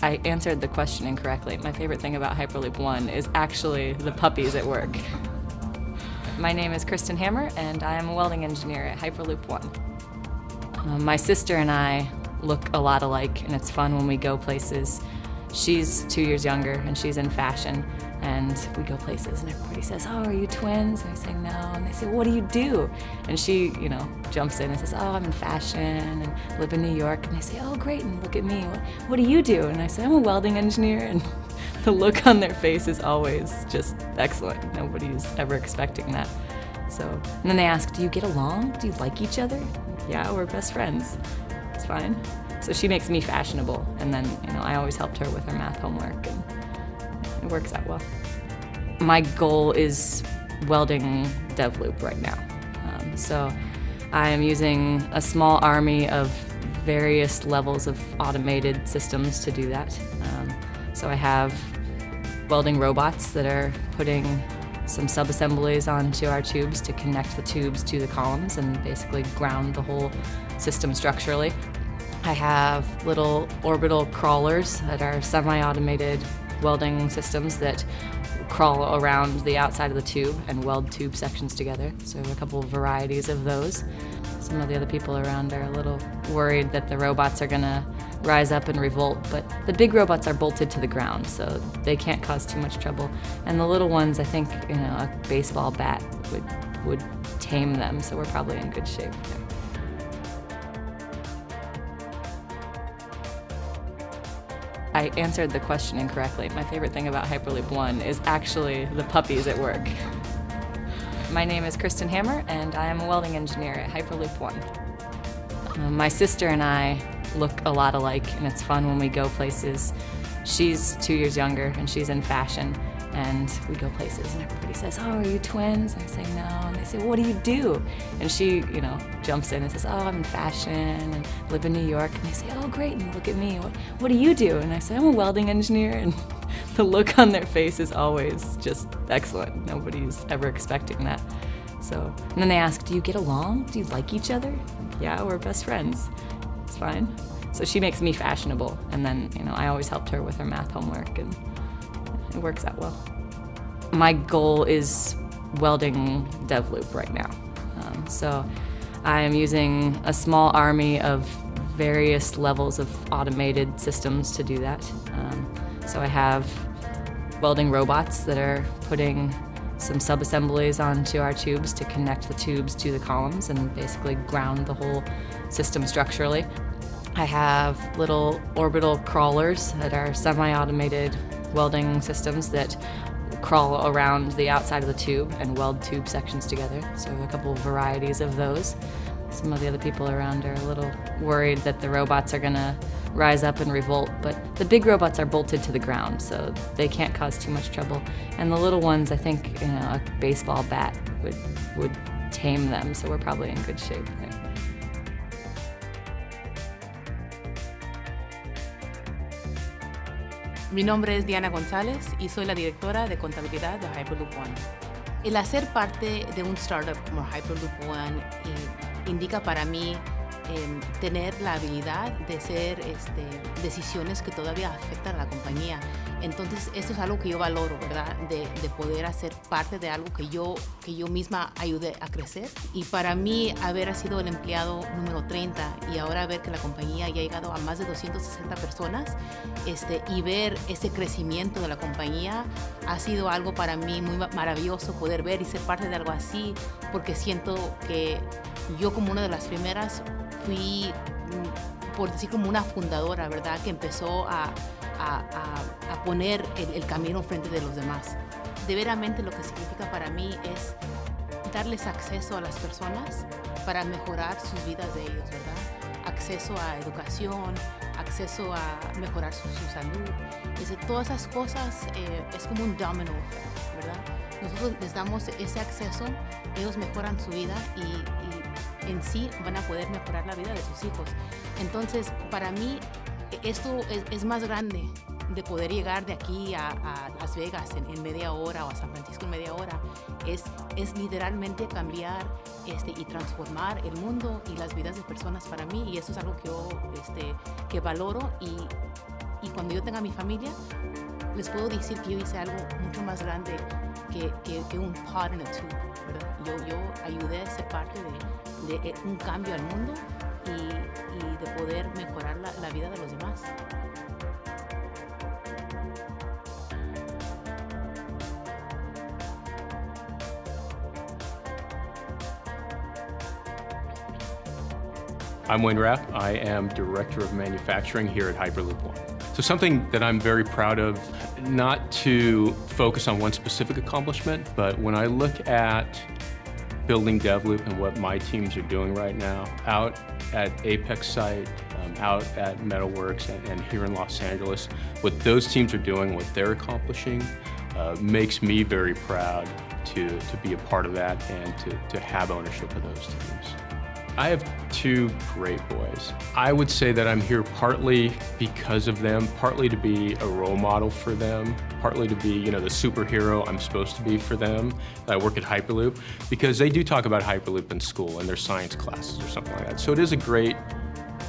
I answered the question incorrectly. My favorite thing about Hyperloop One is actually the puppies at work. My name is Kristen Hammer, and I am a welding engineer at Hyperloop One. My sister and I look a lot alike, and it's fun when we go places. She's 2 years younger, and she's in fashion, and we go places, and everybody says, "Oh, are you twins?" And I say, "No," and they say, "What do you do?" And she, jumps in and says, "Oh, I'm in fashion and live in New York." And they say, "Oh, great, and look at me. What do you do?" And I say, "I'm a welding engineer," and the look on their face is always just excellent. Nobody's ever expecting that. And then they ask, "Do you get along? Do you like each other?" "Yeah, we're best friends." It's fine. So she makes me fashionable, and then, I always helped her with her math homework, and it works out well. My goal is welding DevLoop right now. So I am using a small army of various levels of automated systems to do that. So I have welding robots that are putting some sub-assemblies onto our tubes to connect the tubes to the columns and basically ground the whole system structurally. I have little orbital crawlers that are semi-automated welding systems that crawl around the outside of the tube and weld tube sections together. So a couple of varieties of those. Some of the other people around are a little worried that the robots are gonna rise up and revolt, but the big robots are bolted to the ground, so they can't cause too much trouble. And the little ones, I think, a baseball bat would tame them, so we're probably in good shape there. I answered the question incorrectly. My favorite thing about Hyperloop One is actually the puppies at work. My name is Kristen Hammer, and I am a welding engineer at Hyperloop One. My sister and I look a lot alike, and it's fun when we go places. She's 2 years younger, and she's in fashion, and we go places, and everybody says, "Oh, are you twins?" And I say, "No," and they say, "What do you do?" And she, jumps in and says, "Oh, I'm in fashion and live in New York." And they say, "Oh, great, and look at me. What do you do?" And I say, "I'm a welding engineer," and the look on their face is always just excellent. Nobody's ever expecting that. And then they ask, "Do you get along? Do you like each other?" "Yeah, we're best friends." It's fine. So she makes me fashionable, and then, I always helped her with her math homework, and it works out well. My goal is welding DevLoop right now. So I am using a small army of various levels of automated systems to do that. So I have welding robots that are putting some sub-assemblies onto our tubes to connect the tubes to the columns and basically ground the whole system structurally. I have little orbital crawlers that are semi-automated welding systems that crawl around the outside of the tube and weld tube sections together. So a couple of varieties of those. Some of the other people around are a little worried that the robots are gonna rise up and revolt, but the big robots are bolted to the ground, so they can't cause too much trouble. And the little ones, I think, a baseball bat would tame them, so we're probably in good shape there. Mi nombre es Diana González y soy la directora de contabilidad de Hyperloop One. El hacer parte de un startup como Hyperloop One indica para mí tener la habilidad de hacer decisiones que todavía afectan a la compañía. Entonces, esto es algo que yo valoro, ¿verdad? De poder hacer parte de algo que yo misma ayude a crecer. Y para mí, haber sido el empleado número 30 y ahora ver que la compañía ya ha llegado a más de 260 personas y ver ese crecimiento de la compañía ha sido algo para mí muy maravilloso poder ver y ser parte de algo así, porque siento que yo como una de las primeras fui, por decir, como una fundadora, ¿verdad? Que empezó a poner el camino frente de los demás. De veramente lo que significa para mí es darles acceso a las personas para mejorar sus vidas de ellos, ¿verdad? Acceso a educación, acceso a mejorar su salud. Todas esas cosas es como un domino effect, ¿verdad? Nosotros les damos ese acceso, ellos mejoran su vida y en sí van a poder mejorar la vida de sus hijos. Entonces, para mí, esto es más grande de poder llegar de aquí a Las Vegas en media hora o a San Francisco en media hora. Es literalmente cambiar y transformar el mundo y las vidas de personas para mí, y eso es algo que yo que valoro y Y cuando yo tenga mi familia, les puedo decir que yo hice algo mucho más grande que un pod in a tube, ¿verdad? Yo ayudé a ser parte de un cambio al mundo y de poder mejorar la vida de los demás. I'm Wayne Rapp. I am Director of Manufacturing here at Hyperloop One. So something that I'm very proud of, not to focus on one specific accomplishment, but when I look at building DevLoop and what my teams are doing right now, out at Apex site, out at Metalworks and here in Los Angeles, what those teams are doing, what they're accomplishing, makes me very proud to be a part of that and to have ownership of those teams. I have two great boys. I would say that I'm here partly because of them, partly to be a role model for them, partly to be, the superhero I'm supposed to be for them. I work at Hyperloop because they do talk about Hyperloop in school in their science classes or something like that. So it is a great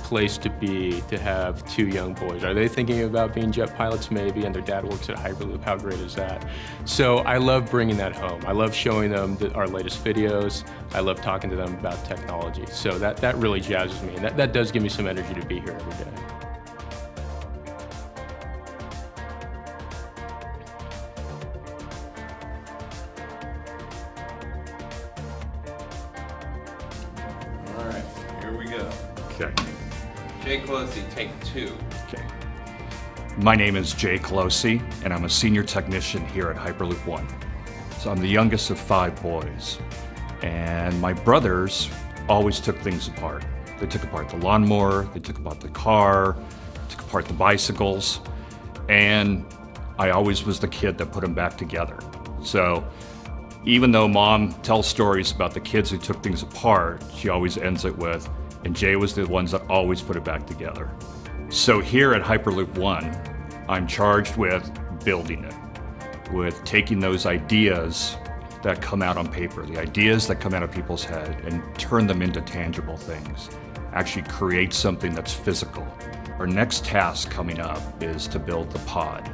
place to be, to have two young boys. Are they thinking about being jet pilots? Maybe, and their dad works at Hyperloop. How great is that? So I love bringing that home. I love showing them our latest videos. I love talking to them about technology. So that really jazzes me, and that does give me some energy to be here every day. All right, here we go. Okay. Jay Closey, take two. Okay. My name is Jay Colosi, and I'm a senior technician here at Hyperloop One. So I'm the youngest of 5 boys, and my brothers always took things apart. They took apart the lawnmower, they took apart the car, took apart the bicycles, and I always was the kid that put them back together. So even though Mom tells stories about the kids who took things apart, she always ends it with, and Jay was the ones that always put it back together. So here at Hyperloop One, I'm charged with building it, with taking those ideas that come out on paper, the ideas that come out of people's head, and turn them into tangible things, actually create something that's physical. Our next task coming up is to build the pod.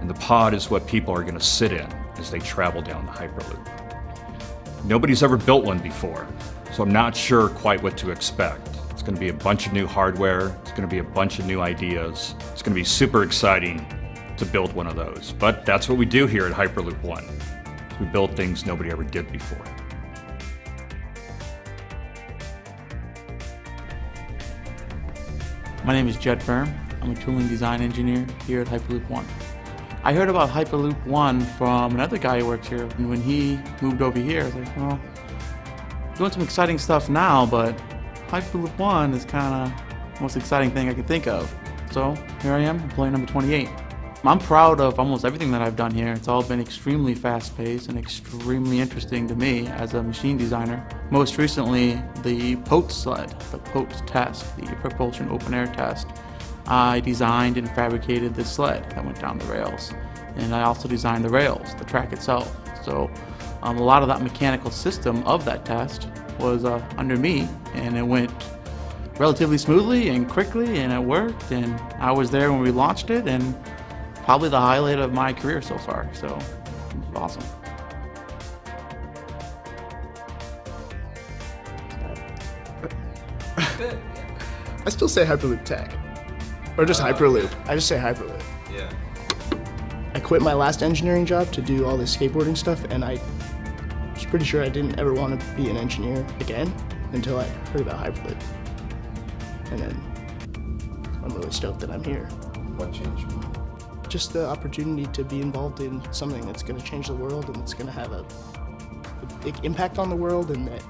And the pod is what people are gonna sit in as they travel down the Hyperloop. Nobody's ever built one before, so I'm not sure quite what to expect. It's gonna be a bunch of new hardware, it's gonna be a bunch of new ideas. It's gonna be super exciting to build one of those. But that's what we do here at Hyperloop One. We build things nobody ever did before. My name is Jed Firm. I'm a tooling design engineer here at Hyperloop One. I heard about Hyperloop One from another guy who works here, and when he moved over here, I was like, well, doing some exciting stuff now, but Hyperloop One is kind of the most exciting thing I can think of. So here I am, employee number 28. I'm proud of almost everything that I've done here. It's all been extremely fast-paced and extremely interesting to me as a machine designer. Most recently, the POTS sled, the POTS test, the propulsion open air test. I designed and fabricated this sled that went down the rails. And I also designed the rails, the track itself. So a lot of that mechanical system of that test was under me, and it went relatively smoothly and quickly, and it worked, and I was there when we launched it, and probably the highlight of my career so far, so it was awesome. I still say Hyperloop Tech. Or just Hyperloop. I just say Hyperloop. Yeah. I quit my last engineering job to do all this skateboarding stuff, and I was pretty sure I didn't ever want to be an engineer again until I heard about Hyperloop. And then I'm really stoked that I'm here. What changed? Just the opportunity to be involved in something that's going to change the world and it's going to have a big impact on the world, and that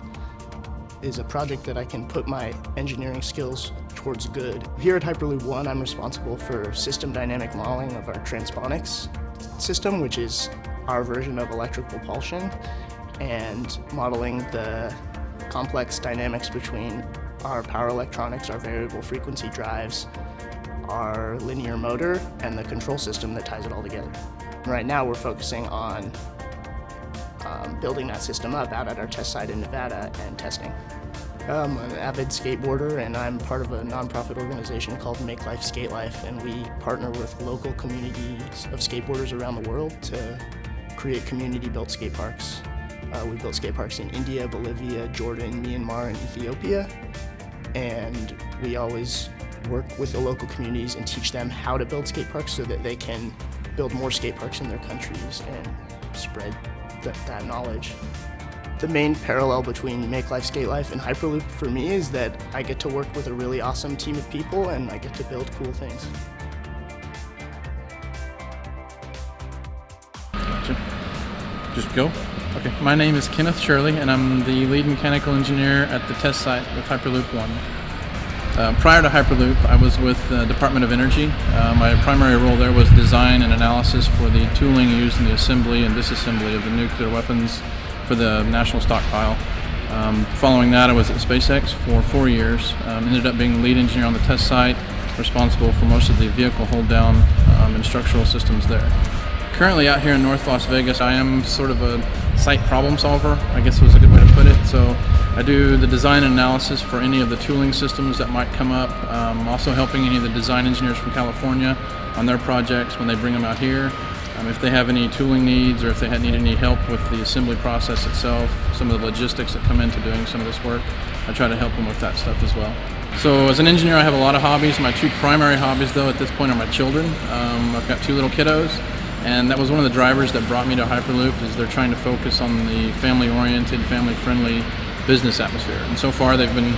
is a project that I can put my engineering skills towards good. Here at Hyperloop One, I'm responsible for system dynamic modeling of our transponics system, which is our version of electric propulsion, and modeling the complex dynamics between our power electronics, our variable frequency drives, our linear motor, and the control system that ties it all together. Right now we're focusing on building that system up out at our test site in Nevada and testing. I'm an avid skateboarder, and I'm part of a nonprofit organization called Make Life Skate Life, and we partner with local communities of skateboarders around the world to create community-built skate parks. We built skate parks in India, Bolivia, Jordan, Myanmar, and Ethiopia, and we always work with the local communities and teach them how to build skate parks so that they can build more skate parks in their countries and spread that knowledge. The main parallel between Make Life Skate Life and Hyperloop for me is that I get to work with a really awesome team of people and I get to build cool things. Just go? Okay. My name is Kenneth Shirley, and I'm the lead mechanical engineer at the test site with Hyperloop One. Prior to Hyperloop, I was with the Department of Energy. My primary role there was design and analysis for the tooling used in the assembly and disassembly of the nuclear weapons for the national stockpile. Following that, I was at SpaceX for 4 years. Ended up being the lead engineer on the test site, responsible for most of the vehicle hold down and structural systems there. Currently out here in North Las Vegas, I am sort of a site problem solver, I guess was a good way to put it. So I do the design and analysis for any of the tooling systems that might come up. Also helping any of the design engineers from California on their projects when they bring them out here. If they have any tooling needs or if they need any help with the assembly process itself, some of the logistics that come into doing some of this work, I try to help them with that stuff as well. So as an engineer, I have a lot of hobbies. My two primary hobbies, though, at this point are my children. I've got 2 little kiddos, and that was one of the drivers that brought me to Hyperloop, is they're trying to focus on the family-oriented, family-friendly business atmosphere. And so far, they've been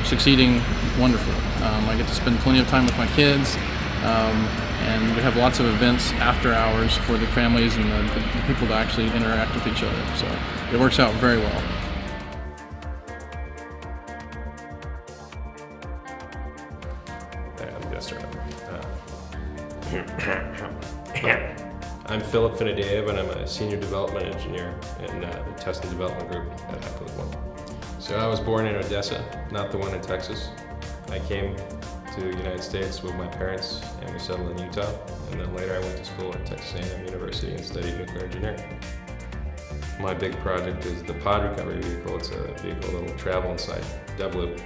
succeeding wonderfully. I get to spend plenty of time with my kids. And we have lots of events after hours for the families and the people to actually interact with each other. So it works out very well. I'm Philip Finadiev, and I'm a senior development engineer in the test and development group at Hyperloop One. So I was born in Odessa, not the one in Texas. I came to the United States with my parents, and we settled in Utah. And then later I went to school at Texas A&M University and studied nuclear engineering. My big project is the pod recovery vehicle. It's a vehicle that will travel inside loop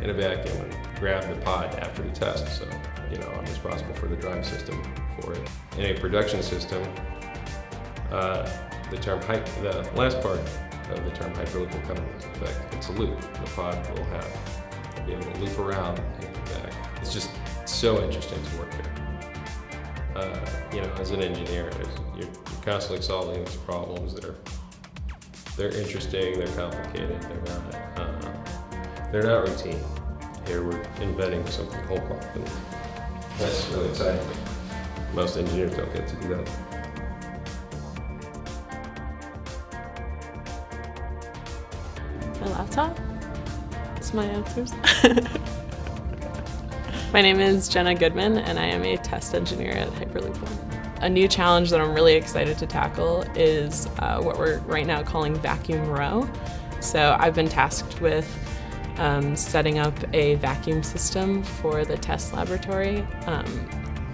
in a vacuum and grab the pod after the test. So, I'm responsible for the drive system for it. In a production system, the last part of the term Hyperloop will come into effect. It's a loop. The pod will be able to loop around and come back. It's just so interesting to work here. As an engineer, you're constantly solving these problems that they're interesting, they're complicated, they're not routine. Here we're inventing something whole cloth, and that's really exciting. Most engineers don't get to do that. My laptop? That's my answers. My name is Jenna Goodman, and I am a test engineer at Hyperloop One. A new challenge that I'm really excited to tackle is what we're right now calling vacuum row. So I've been tasked with setting up a vacuum system for the test laboratory,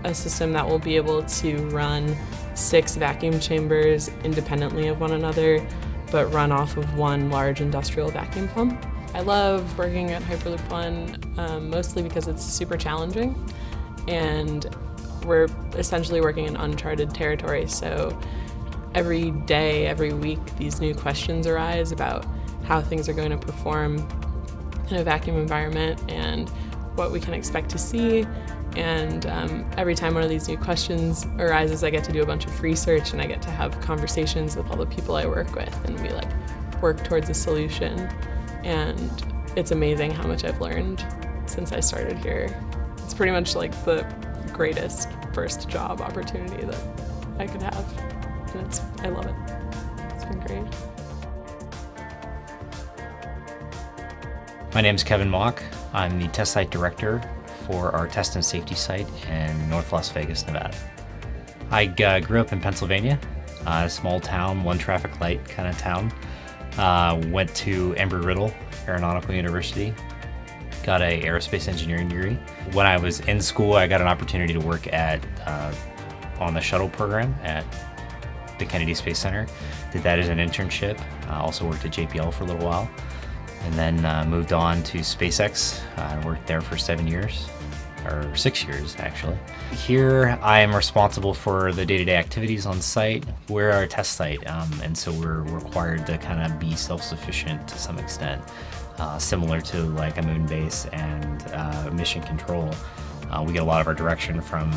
a system that will be able to run 6 vacuum chambers independently of one another, but run off of one large industrial vacuum pump. I love working at Hyperloop One, mostly because it's super challenging, and we're essentially working in uncharted territory. So every day, every week, these new questions arise about how things are going to perform in a vacuum environment and what we can expect to see. And every time one of these new questions arises, I get to do a bunch of research, and I get to have conversations with all the people I work with, and we work towards a solution. And it's amazing how much I've learned since I started here. It's pretty much the greatest first job opportunity that I could have. And I love it. It's been great. My name is Kevin Mock. I'm the test site director for our test and safety site in North Las Vegas, Nevada. I grew up in Pennsylvania, a small town, one traffic light kind of town. Went to Embry-Riddle Aeronautical University, got an aerospace engineering degree. When I was in school, I got an opportunity to work on the shuttle program at the Kennedy Space Center. Did that as an internship. Also worked at JPL for a little while. and then moved on to SpaceX. I worked there for 7 years, or 6 years actually. Here I am responsible for the day-to-day activities on site. We're our test site, and so we're required to kind of be self-sufficient to some extent, similar to like a moon base and mission control. We get a lot of our direction from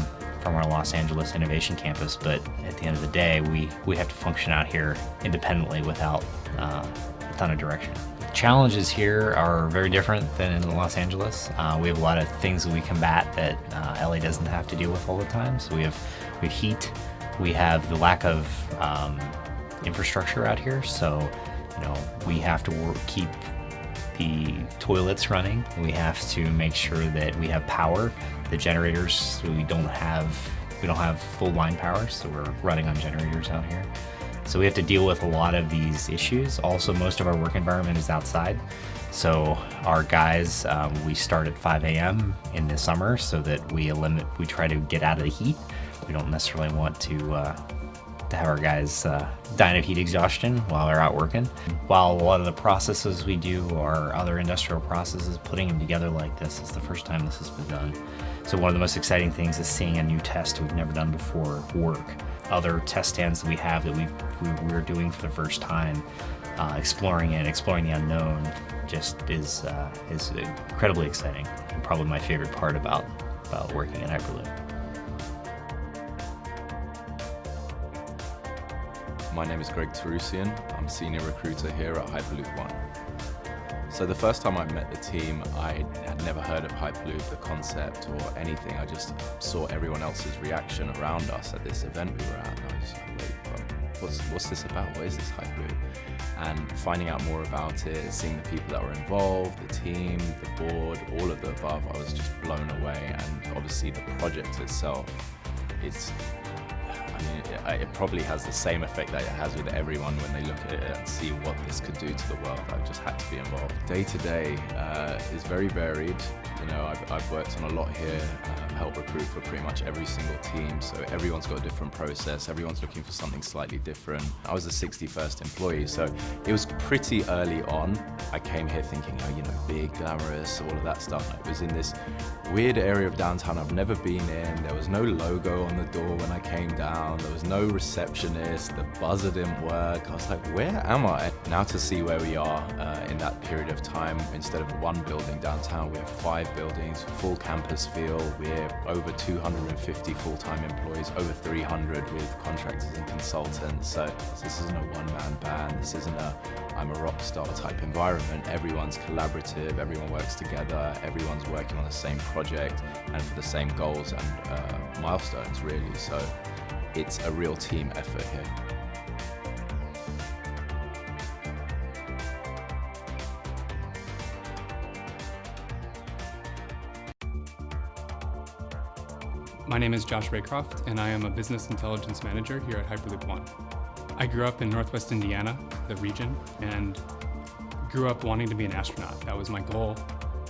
our Los Angeles Innovation Campus, but at the end of the day, we have to function out here independently without a ton of direction. Challenges here are very different than in Los Angeles. We have a lot of things that we combat that LA doesn't have to deal with all the time. So we have heat, we have the lack of infrastructure out here. So, you know, we have to keep the toilets running. We have to make sure that we have power. The generators, we don't have full line power, so we're running on generators out here. So we have to deal with a lot of these issues. Also, most of our work environment is outside. So our guys, we start at 5 a.m. in the summer so that we try to get out of the heat. We don't necessarily want to have our guys dying of heat exhaustion while they're out working. While a lot of the processes we do are other industrial processes, putting them together like this is the first time this has been done. So one of the most exciting things is seeing a new test we've never done before work. Other test stands that we have that we're doing for the first time, exploring the unknown, just is incredibly exciting, and probably my favorite part about working at Hyperloop. My name is Greg Tarusian. I'm a senior recruiter here at Hyperloop One. So the first time I met the team, I had never heard of Hyperloop, the concept or anything. I just saw everyone else's reaction around us at this event we were at. And I was like, wait, what's this about? What is this Hyperloop? And finding out more about it, seeing the people that were involved, the team, the board, all of the above, I was just blown away. And obviously the project itself, it probably has the same effect that it has with everyone when they look at it and see what this could do to the world. I just had to be involved. Day to day is very varied. You know, I've worked on a lot here, helped recruit for pretty much every single team, so everyone's got a different process, everyone's looking for something slightly different. I was the 61st employee, so it was pretty early on. I came here thinking, oh, you know, big, glamorous, all of that stuff. It was in this weird area of downtown I've never been in. There was no logo on the door when I came down. There was no receptionist. The buzzer didn't work. I was like, where am I? Now to see where we are in that period of time, instead of one building downtown, we have 5 buildings, full campus feel. We're over 250 full-time employees, over 300 with contractors and consultants. So this isn't a one-man band. This isn't I'm a rock star type environment. Everyone's collaborative, everyone works together, everyone's working on the same project and for the same goals and milestones, really. So it's a real team effort here. My name is Josh Raycroft, and I am a business intelligence manager here at Hyperloop One. I grew up in Northwest Indiana, the region, and grew up wanting to be an astronaut. That was my goal.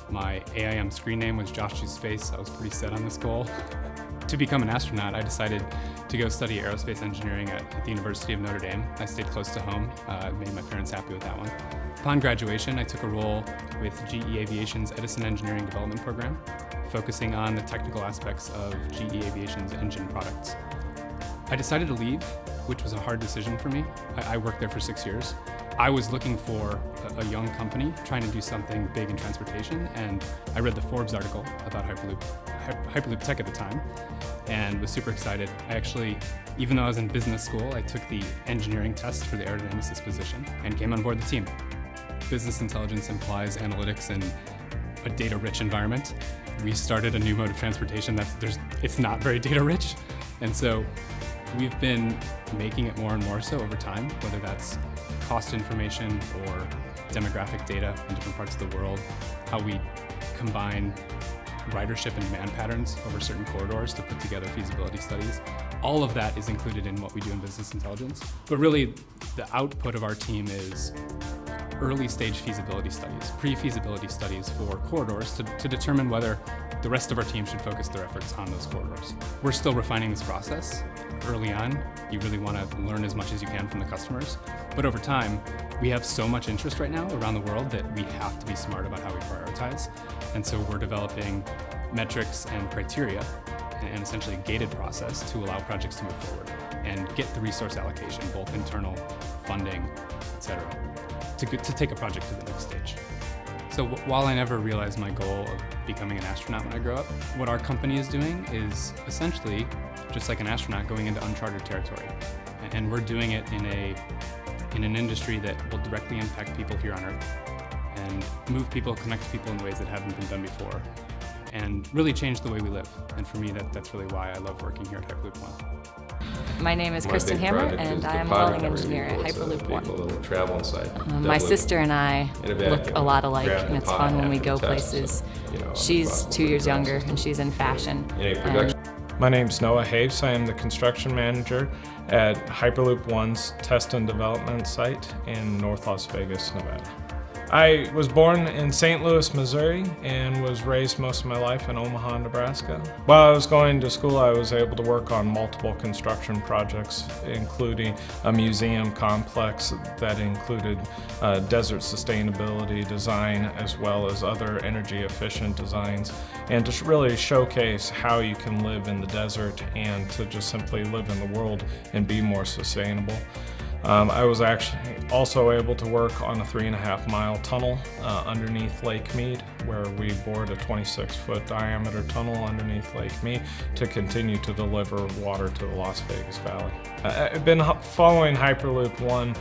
My AIM screen name was Josh Choose Space. I was pretty set on this goal. To become an astronaut, I decided to go study aerospace engineering at the University of Notre Dame. I stayed close to home, made my parents happy with that one. Upon graduation, I took a role with GE Aviation's Edison Engineering Development Program, focusing on the technical aspects of GE Aviation's engine products. I decided to leave, which was a hard decision for me. I worked there for 6 years. I was looking for a young company trying to do something big in transportation, and I read the Forbes article about Hyperloop Tech at the time, and was super excited. I actually, even though I was in business school, I took the engineering test for the aerodynamicist position and came on board the team. Business intelligence implies analytics in a data-rich environment. We started a new mode of transportation it's not very data-rich, and so we've been making it more and more so over time, whether that's cost information or demographic data in different parts of the world, how we combine ridership and demand patterns over certain corridors to put together feasibility studies. All of that is included in what we do in business intelligence. But really, the output of our team is early stage feasibility studies, pre-feasibility studies for corridors to determine whether the rest of our team should focus their efforts on those corridors. We're still refining this process. early on, you really want to learn as much as you can from the customers. But over time, we have so much interest right now around the world that we have to be smart about how we prioritize. And so we're developing metrics and criteria and essentially a gated process to allow projects to move forward and get the resource allocation, both internal, funding, etc., to take a project to the next stage. So while I never realized my goal of becoming an astronaut when I grow up, what our company is doing is essentially just like an astronaut going into uncharted territory. And we're doing it in an industry that will directly impact people here on Earth and move people, connect people in ways that haven't been done before, and really change the way we live. And for me, that's really why I love working here at Hyperloop One. My name is Kristen big Hammer, project is and the I am a pod welding recovery engineer at vehicle. It's a Hyperloop One. vehicle that'll travel inside. My sister and I in a look vacuum, a lot alike, grab and the it's pod fun when we after go the test, places. so, She's 2 years younger, and she's in fashion. In a And production. My name's Noah Haves. I am the construction manager at Hyperloop One's test and development site in North Las Vegas, Nevada. I was born in St. Louis, Missouri, and was raised most of my life in Omaha, Nebraska. While I was going to school, I was able to work on multiple construction projects, including a museum complex that included desert sustainability design, as well as other energy efficient designs, and to really showcase how you can live in the desert and to just simply live in the world and be more sustainable. I was actually also able to work on a 3.5-mile tunnel underneath Lake Mead, where we bored a 26-foot diameter tunnel underneath Lake Mead to continue to deliver water to the Las Vegas Valley. I've been following Hyperloop One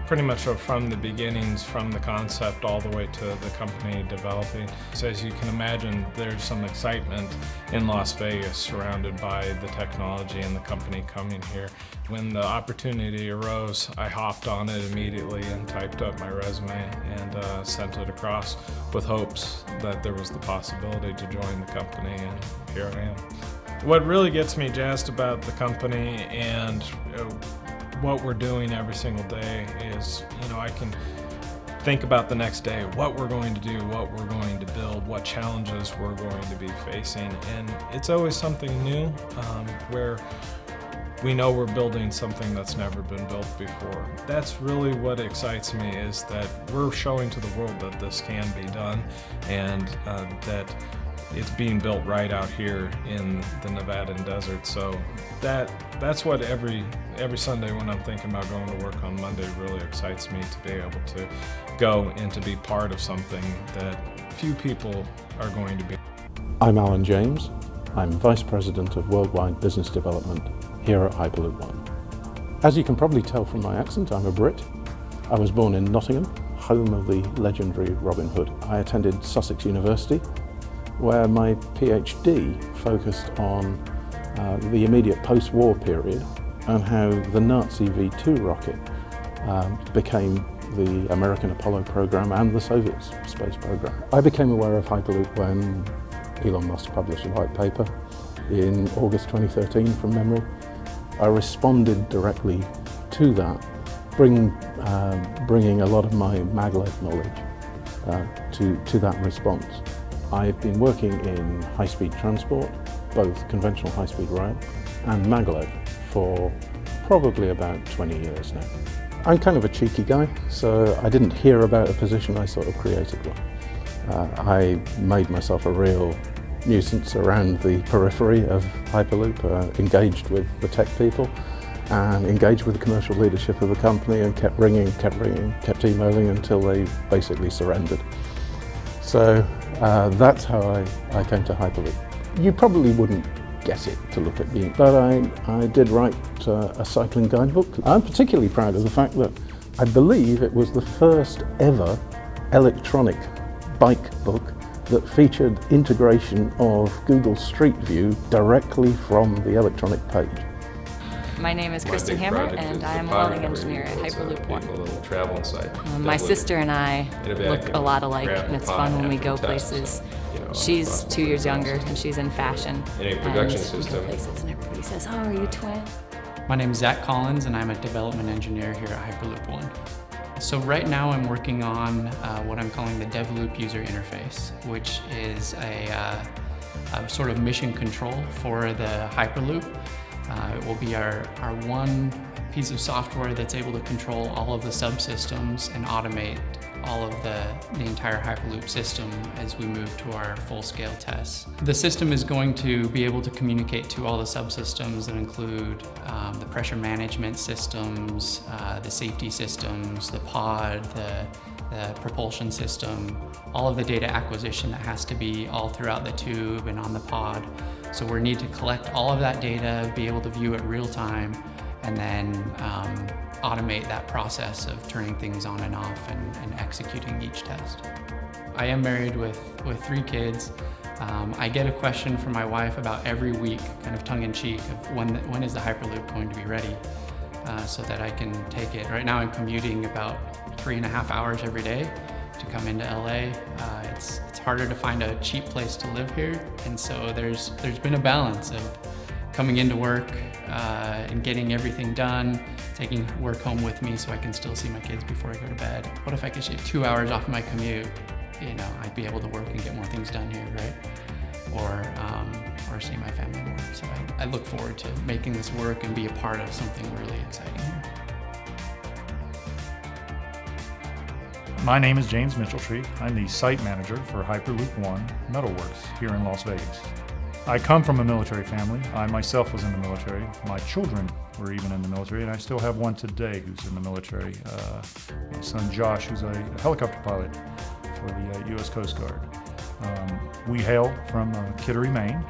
pretty much from the beginnings, from the concept all the way to the company developing. So as you can imagine, there's some excitement in Las Vegas surrounded by the technology and the company coming here. When the opportunity arose, I hopped on it immediately and typed up my resume and sent it across with hopes that there was the possibility to join the company, and here I am. What really gets me jazzed about the company and what we're doing every single day is, I can think about the next day, what we're going to do, what we're going to build, what challenges we're going to be facing. And it's always something new where we know we're building something that's never been built before. That's really what excites me, is that we're showing to the world that this can be done, and that it's being built right out here in the Nevadan desert. So that's what every Sunday when I'm thinking about going to work on Monday really excites me, to be able to go and to be part of something that few people are going to be. I'm Alan James. I'm Vice President of Worldwide Business Development here at Hyperloop One. As you can probably tell from my accent, I'm a Brit. I was born in Nottingham, home of the legendary Robin Hood. I attended Sussex University, where my PhD focused on the immediate post-war period and how the Nazi V-2 rocket became the American Apollo program and the Soviet space program. I became aware of Hyperloop when Elon Musk published a white paper in August 2013 from memory. I responded directly to that, bringing a lot of my maglev knowledge to that response. I've been working in high-speed transport, both conventional high-speed rail and maglev, for probably about 20 years now. I'm kind of a cheeky guy, so I didn't hear about a position, I sort of created one. I made myself a real nuisance around the periphery of Hyperloop, engaged with the tech people and engaged with the commercial leadership of the company, and kept ringing, kept emailing until they basically surrendered. So that's how I came to Hyperloop. You probably wouldn't guess it to look at me, but I did write a cycling guidebook. I'm particularly proud of the fact that I believe it was the first ever electronic bike book that featured integration of Google Street View directly from the electronic page. My name is Kristen Hammer, and I am a welding engineer at Hyperloop One. Travel inside. My sister and I In a look vacuum, a lot alike, grab and the it's pod fun when we after go the test, places. so, She's 2 years younger, and she's in fashion. In a production and we go system. places, and everybody says, "Oh, are you twins?" My name is Zach Collins, and I'm a development engineer here at Hyperloop One. So right now I'm working on what I'm calling the DevLoop user interface, which is a sort of mission control for the Hyperloop It will be our one piece of software that's able to control all of the subsystems and automate all of the entire Hyperloop system as we move to our full-scale tests. The system is going to be able to communicate to all the subsystems that include the pressure management systems, the safety systems, the pod, the propulsion system, all of the data acquisition that has to be all throughout the tube and on the pod. So we need to collect all of that data, be able to view it real time, and then automate that process of turning things on and off and executing each test. I am married with 3 kids. I get a question from my wife about every week, kind of tongue-in-cheek, of when is the Hyperloop going to be ready, so that I can take it. Right now I'm commuting about 3.5 hours every day to come into LA. It's harder to find a cheap place to live here, and so there's been a balance of coming into work and getting everything done, taking work home with me so I can still see my kids before I go to bed. What if I could shave 2 hours off my commute? You know, I'd be able to work and get more things done here, right? Or see my family more. So I look forward to making this work and be a part of something really exciting here. My name is James Mitchelltree. I'm the site manager for Hyperloop One Metalworks here in Las Vegas. I come from a military family. I myself was in the military. My children were even in the military, and I still have one today who's in the military. My son Josh, who's a helicopter pilot for the U.S. Coast Guard. We hail from Kittery, Maine,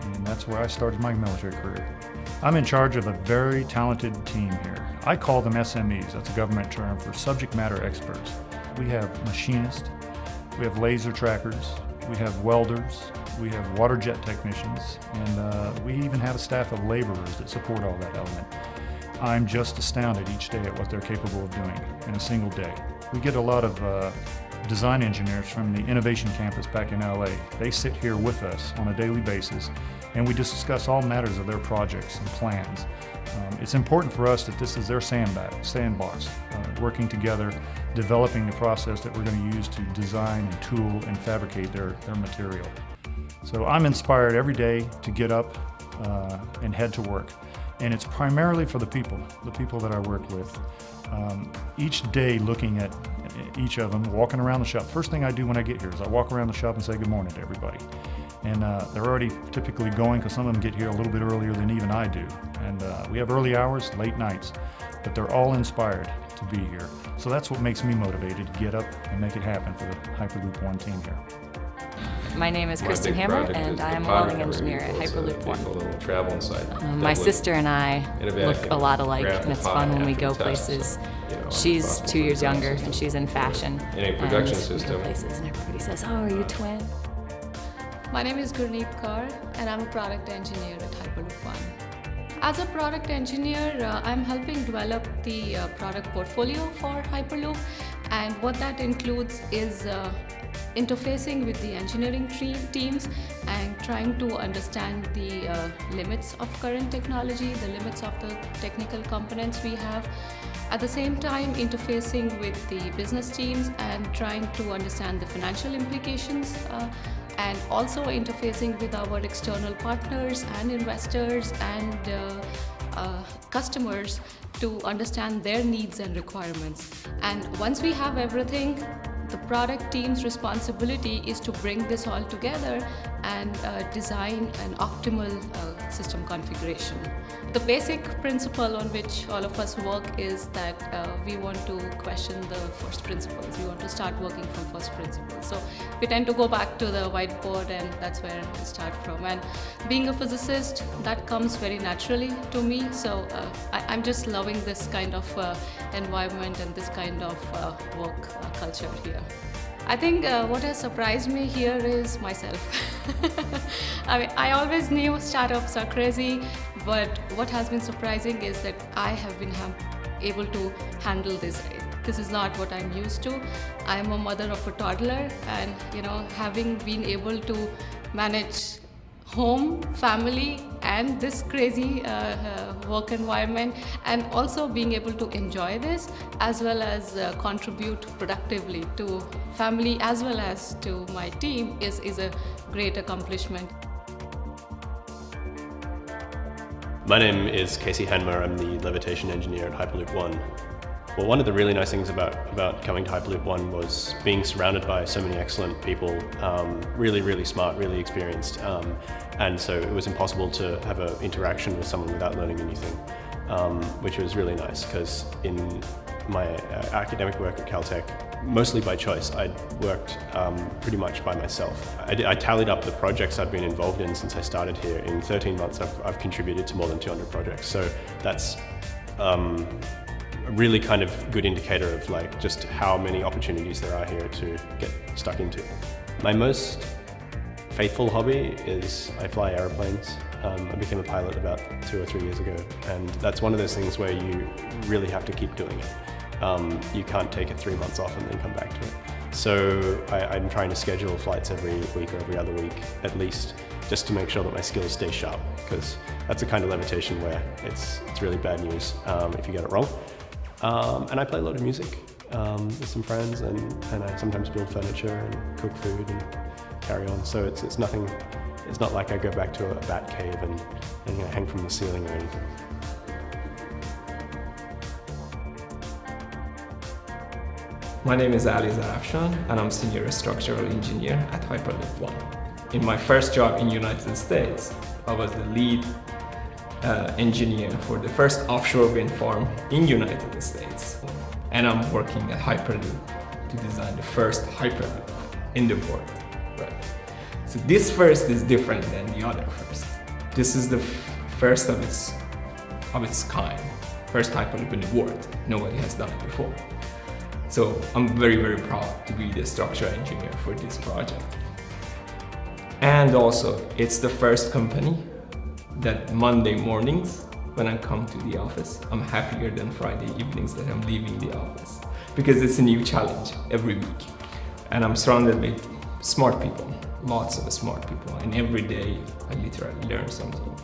and that's where I started my military career. I'm in charge of a very talented team here. I call them SMEs, that's a government term for subject matter experts. We have machinists, we have laser trackers, we have welders, we have water jet technicians, and we even have a staff of laborers that support all that element. I'm just astounded each day at what they're capable of doing in a single day. We get a lot of design engineers from the Innovation Campus back in LA. They sit here with us on a daily basis, and we discuss all matters of their projects and plans. It's important for us that this is their sandbox, working together, developing the process that we're going to use to design and tool and fabricate their material. So I'm inspired every day to get up and head to work. And it's primarily for the people that I work with. Each day looking at each of them, walking around the shop. First thing I do when I get here is I walk around the shop and say good morning to everybody. And they're already typically going because some of them get here a little bit earlier than even I do. And we have early hours, late nights, but they're all inspired to be here. So that's what makes me motivated to get up and make it happen for the Hyperloop One team here. My name is Kristen Hammer, and I am a welding engineer at Hyperloop One. Travel inside. My sister and I look a lot alike, and it's fun when we go places. She's 2 years younger, and she's in fashion. In a production and system. We go places, and everybody says, "Oh, are you twin?" My name is Gurneet Kaur, and I'm a product engineer at Hyperloop One. As a product engineer, I'm helping develop the product portfolio for Hyperloop, and what that includes is interfacing with the engineering teams and trying to understand the limits of current technology, the limits of the technical components we have. At the same time, interfacing with the business teams and trying to understand the financial implications, and also interfacing with our external partners and investors and customers to understand their needs and requirements. And once we have everything, the product team's responsibility is to bring this all together and design an optimal system configuration. The basic principle on which all of us work is that we want to question the first principles. We want to start working from first principles. So we tend to go back to the whiteboard, and that's where we start from. And being a physicist, that comes very naturally to me. So I'm just loving this kind of environment and this kind of work culture here. I think what has surprised me here is myself. I mean, I always knew startups are crazy, but what has been surprising is that I have been able to handle this. This is not what I'm used to. I'm a mother of a toddler, and having been able to manage home, family, and this crazy work environment, and also being able to enjoy this as well as contribute productively to family as well as to my team is a great accomplishment. My name is Casey Hanmer. I'm the levitation engineer at Hyperloop One. Well, one of the really nice things about coming to Hyperloop One was being surrounded by so many excellent people, really smart, really experienced, and so it was impossible to have an interaction with someone without learning anything, which was really nice because in my academic work at Caltech, mostly by choice, I'd worked pretty much by myself. I tallied up the projects I've been involved in since I started here. In 13 months, I've contributed to more than 200 projects, so that's a really kind of good indicator of like just how many opportunities there are here to get stuck into. My most faithful hobby is I fly airplanes. I became a pilot about 2 or 3 years ago, and that's one of those things where you really have to keep doing it. You can't take it 3 months off and then come back to it. So I'm trying to schedule flights every week or every other week at least, just to make sure that my skills stay sharp, because that's the kind of levitation where it's really bad news if you get it wrong. And I play a lot of music with some friends, and I sometimes build furniture and cook food and carry on. So it's nothing. It's not like I go back to a bat cave and hang from the ceiling or anything. My name is Ali Zarafshan, and I'm Senior Structural Engineer at Hyperloop One. In my first job in the United States, I was the lead engineer for the first offshore wind farm in the United States. And I'm working at Hyperloop to design the first Hyperloop in the world. Right. So this first is different than the other first. This is the first of its kind, first Hyperloop in the world. Nobody has done it before. So I'm very proud to be the structural engineer for this project. And also, it's the first company that Monday mornings, when I come to the office, I'm happier than Friday evenings that I'm leaving the office, because it's a new challenge every week. And I'm surrounded with smart people, lots of smart people, and every day I literally learn something.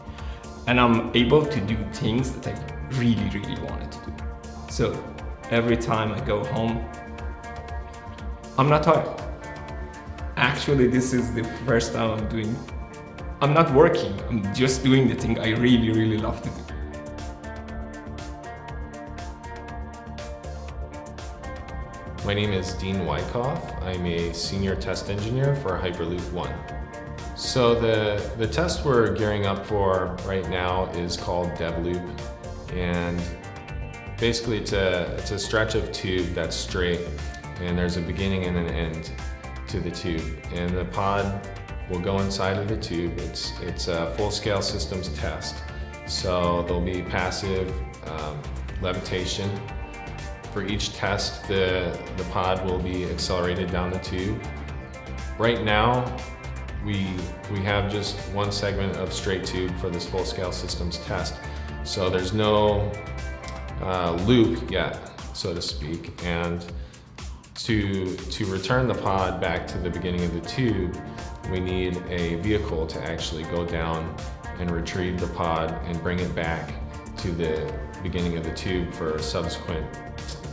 And I'm able to do things that I really wanted to do. So every time I go home, I'm not tired. Actually, this is the first time I'm not working, I'm just doing the thing I really love to do. My name is Dean Wyckoff. I'm a senior test engineer for Hyperloop One. So the test we're gearing up for right now is called DevLoop, and basically it's a stretch of tube that's straight, and there's a beginning and an end to the tube, and the pod will go inside of the tube. It's a full-scale systems test, so there'll be passive levitation. For each test, the pod will be accelerated down the tube. Right now, we have just one segment of straight tube for this full-scale systems test, so there's no loop yet, so to speak, and to return the pod back to the beginning of the tube, we need a vehicle to actually go down and retrieve the pod and bring it back to the beginning of the tube for a subsequent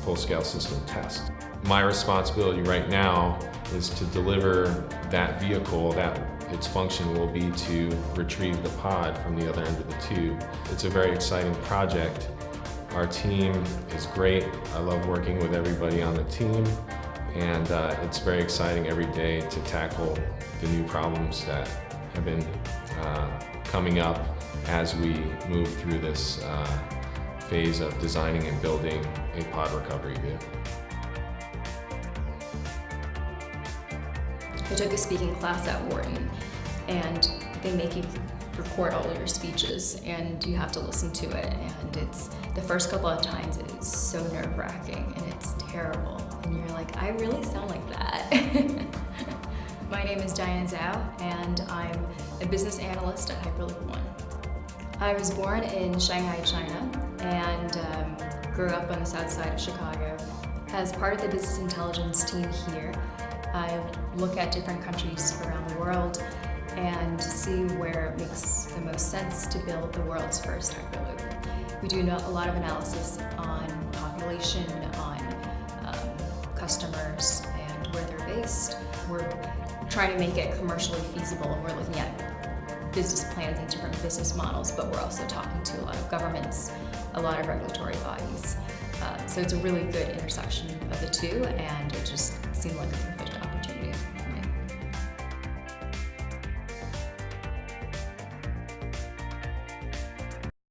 full-scale system test. My responsibility right now is to deliver that vehicle, that its function will be to retrieve the pod from the other end of the tube. It's a very exciting project. Our team is great. I love working with everybody on the team, and it's very exciting every day to tackle the new problems that have been coming up as we move through this phase of designing and building a pod recovery vehicle. I took a speaking class at Wharton, and they make you record all of your speeches, and you have to listen to it, and it's the first couple of times it is so nerve-wracking and it's terrible, and you're like, I really sound like that. My name is Diane Zhao, and I'm a business analyst at Hyperloop One. I was born in Shanghai, China, and grew up on the south side of Chicago. As part of the business intelligence team here, I look at different countries around the world and see where it makes the most sense to build the world's first Hyperloop. We do a lot of analysis on population, on customers, and where they're based. We're trying to make it commercially feasible, and we're looking at business plans and different business models, but we're also talking to a lot of governments, a lot of regulatory bodies. So it's a really good intersection of the two, and it just seemed like a